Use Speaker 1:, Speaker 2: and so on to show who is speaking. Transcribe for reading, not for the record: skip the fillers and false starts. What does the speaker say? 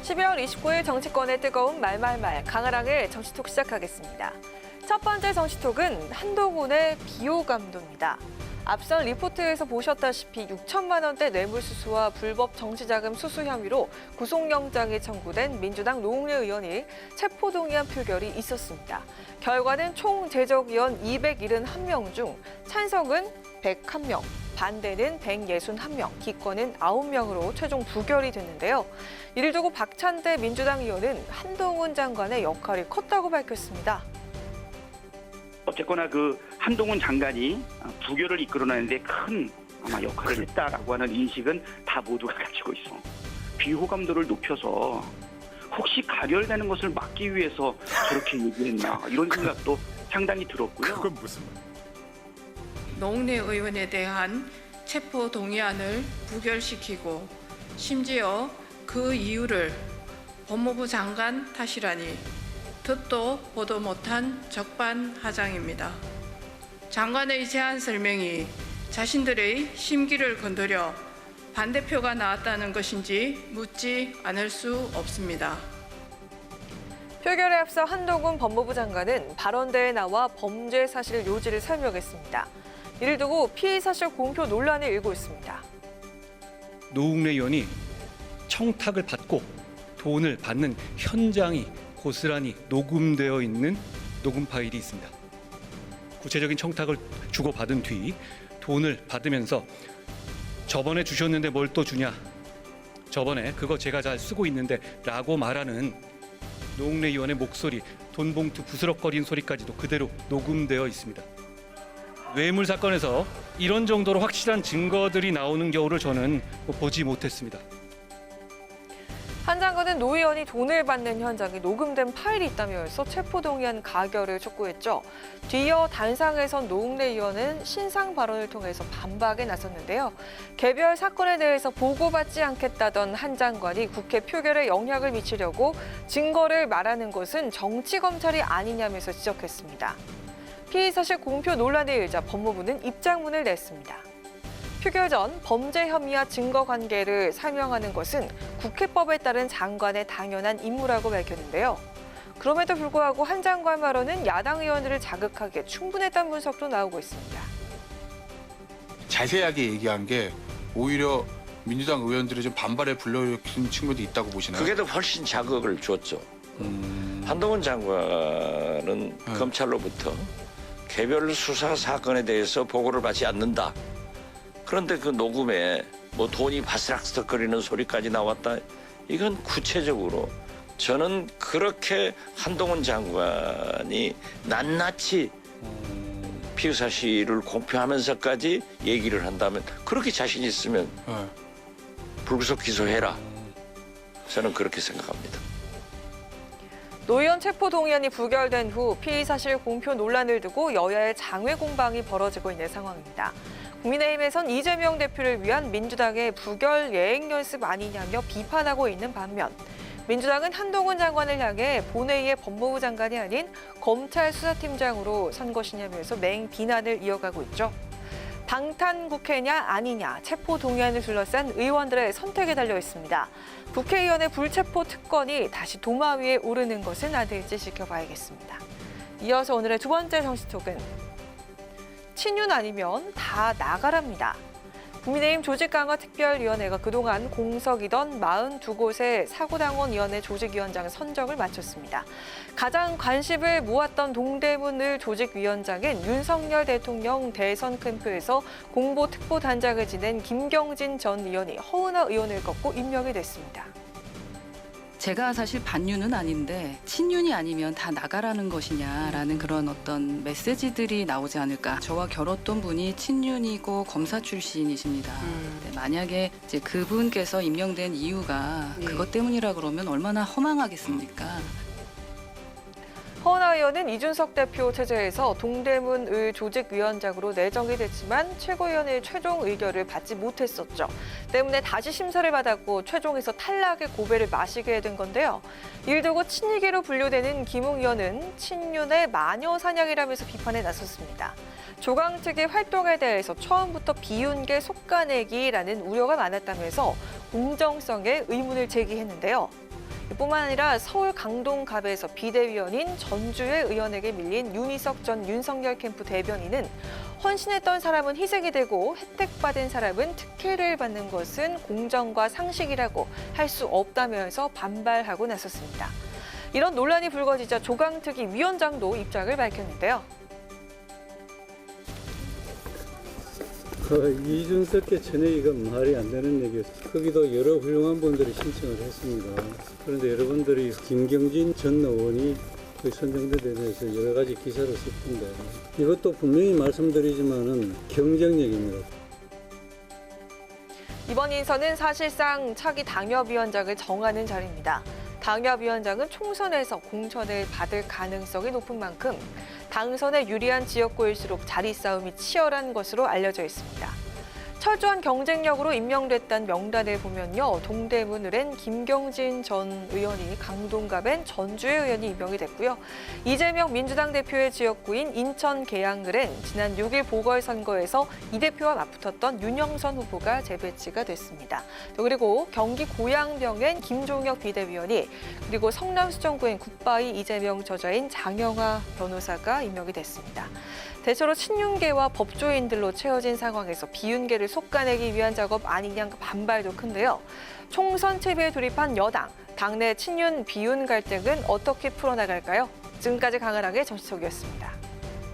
Speaker 1: 12월 29일 정치권의 뜨거운 말말말 강아랑의 정치톡 시작하겠습니다. 첫 번째 정치톡은 한동훈의 비호감도입니다. 앞선 리포트에서 보셨다시피 6천만 원대 뇌물수수와 불법 정치자금 수수 혐의로 구속영장이 청구된 민주당 노웅래 의원이 체포동의안 표결이 있었습니다. 결과는 총 제적위원 271명 중 찬성은 101명, 반대는 161명, 기권은 9명으로 최종 부결이 됐는데요. 이를 두고 박찬대 민주당 의원은 한동훈 장관의 역할이 컸다고 밝혔습니다.
Speaker 2: 어쨌거나 한동훈 장관이 부결을 이끌어내는데 큰 아마 역할을 했다라고 하는 인식은 다 모두가 가지고 있어. 비호감도를 높여서 혹시 가결되는 것을 막기 위해서 저렇게 얘기했나 이런 생각도 상당히 들었고요.
Speaker 3: 그건 무슨 말?
Speaker 4: 노웅래 의원에 대한 체포 동의안을 부결시키고 심지어 그 이유를 법무부 장관 탓이라니 듣도 보도 못한 적반하장입니다. 장관의 제안 설명이 자신들의 심기를 건드려 반대표가 나왔다는 것인지 묻지 않을 수 없습니다.
Speaker 1: 표결에 앞서 한동훈 법무부 장관은 발언대에 나와 범죄 사실 요지를 설명했습니다. 이를 두고 피의 사실 공표 논란이 일고 있습니다.
Speaker 5: 노웅래 의원이 청탁을 받고 돈을 받는 현장이 고스란히 녹음되어 있는 녹음 파일이 있습니다. 구체적인 청탁을 주고받은 뒤 돈을 받으면서 저번에 주셨는데 뭘 또 주냐? 저번에 그거 제가 잘 쓰고 있는데 라고 말하는 노웅래 의원의 목소리, 돈 봉투 부스럭거리는 소리까지도 그대로 녹음되어 있습니다. 뇌물 사건에서 이런 정도로 확실한 증거들이 나오는 경우를 저는 보지 못했습니다.
Speaker 1: 한 장관은 노 의원이 돈을 받는 현장에 녹음된 파일이 있다면서 체포동의안 가결을 촉구했죠. 뒤이어 단상에선 노웅래 의원은 신상 발언을 통해서 반박에 나섰는데요. 개별 사건에 대해서 보고받지 않겠다던 한 장관이 국회 표결에 영향을 미치려고 증거를 말하는 것은 정치검찰이 아니냐면서 지적했습니다. 피의사실 공표 논란에 일자 법무부는 입장문을 냈습니다. 표결 전 범죄 혐의와 증거 관계를 설명하는 것은 국회법에 따른 장관의 당연한 임무라고 밝혔는데요. 그럼에도 불구하고 한 장관 발언은 야당 의원들을 자극하기에 충분했다는 분석도 나오고 있습니다.
Speaker 3: 자세하게 얘기한 게 오히려 민주당 의원들이 좀 반발에 불러일으킨 친구도 있다고 보시나요?
Speaker 6: 그게 더 훨씬 자극을 줬죠. 한동훈 장관은 검찰로부터 개별 수사 사건에 대해서 보고를 받지 않는다. 그런데 그 녹음에 뭐 돈이 바스락스덕거리는 소리까지 나왔다. 이건 구체적으로 저는 그렇게 한동훈 장관이 낱낱이 피의 사실을 공표하면서까지 얘기를 한다면 그렇게 자신 있으면 불구속 기소해라. 저는 그렇게 생각합니다.
Speaker 1: 노 의원 체포동의안이 부결된 후 피의사실 공표 논란을 두고 여야의 장외 공방이 벌어지고 있는 상황입니다. 국민의힘에선 이재명 대표를 위한 민주당의 부결 예행 연습 아니냐며 비판하고 있는 반면 민주당은 한동훈 장관을 향해 본회의의 법무부 장관이 아닌 검찰 수사팀장으로 선 것이냐면서 맹비난을 이어가고 있죠. 방탄 국회냐 아니냐 체포 동의안을 둘러싼 의원들의 선택에 달려 있습니다. 국회의원의 불체포 특권이 다시 도마 위에 오르는 것은 아닐지 지켜봐야겠습니다. 이어서 오늘의 두 번째 정치톡은 친윤 아니면 다 나가랍니다. 국민의힘 조직강화특별위원회가 그동안 공석이던 42곳의 사고당원위원회 조직위원장 선정을 마쳤습니다. 가장 관심을 모았던 동대문을 조직위원장인 윤석열 대통령 대선 캠프에서 공보특보단장을 지낸 김경진 전 의원이 허은하 의원을 꺾고 임명이 됐습니다.
Speaker 7: 제가 사실 반윤은 아닌데 친윤이 아니면 다 나가라는 것이냐라는 그런 어떤 메시지들이 나오지 않을까. 저와 결혼했던 분이 친윤이고 검사 출신이십니다. 만약에 이제 그분께서 임명된 이유가 그것 때문이라 그러면 얼마나 허망하겠습니까?
Speaker 1: 허은하 의원은 이준석 대표 체제에서 동대문을 조직위원장으로 내정이 됐지만 최고위원회의 최종 의결을 받지 못했었죠. 때문에 다시 심사를 받았고 최종에서 탈락의 고배를 마시게 된 건데요. 이를 두고 친이계로 분류되는 김웅 의원은 친윤의 마녀 사냥이라면서 비판에 나섰습니다. 조강 측의 활동에 대해서 처음부터 비윤계 속가내기라는 우려가 많았다면서 공정성에 의문을 제기했는데요. 뿐만 아니라 서울 강동갑에서 비대위원인 전주의 의원에게 밀린 윤희석 전 윤석열 캠프 대변인은 헌신했던 사람은 희생이 되고 혜택받은 사람은 특혜를 받는 것은 공정과 상식이라고 할 수 없다면서 반발하고 나섰습니다. 이런 논란이 불거지자 조강특위 위원장도 입장을 밝혔는데요.
Speaker 8: 이준석께 전혀 이건 말이 안 되는 얘기였어요. 거기도 여러 훌륭한 분들이 신청을 했습니다. 그런데 여러분들이 김경진 전 의원이 그 선정된 데 대해서 여러 가지 기사를 썼습니다. 이것도 분명히 말씀드리지만은 경쟁력입니다.
Speaker 1: 이번 인선은 사실상 차기 당협위원장을 정하는 자리입니다. 당협위원장은 총선에서 공천을 받을 가능성이 높은 만큼 당선에 유리한 지역구일수록 자리 싸움이 치열한 것으로 알려져 있습니다. 철저한 경쟁력으로 임명됐다는 명단을 보면요. 동대문을엔 김경진 전 의원이, 강동갑엔 전주의 의원이 임명이 됐고요. 이재명 민주당 대표의 지역구인 인천 계양을엔 지난 6일 보궐선거에서 이 대표와 맞붙었던 윤영선 후보가 재배치가 됐습니다. 또 그리고 경기 고양병엔 김종혁 비대위원이, 그리고 성남 수정구엔 굿바이 이재명 저자인 장영하 변호사가 임명이 됐습니다. 대체로 친윤계와 법조인들로 채워진 상황에서 비윤계를 솎아내기 위한 작업 아니냐 반발도 큰데요. 총선 채비에 돌입한 여당, 당내 친윤 비윤 갈등은 어떻게 풀어나갈까요? 지금까지 강은하의 정치톡이었습니다.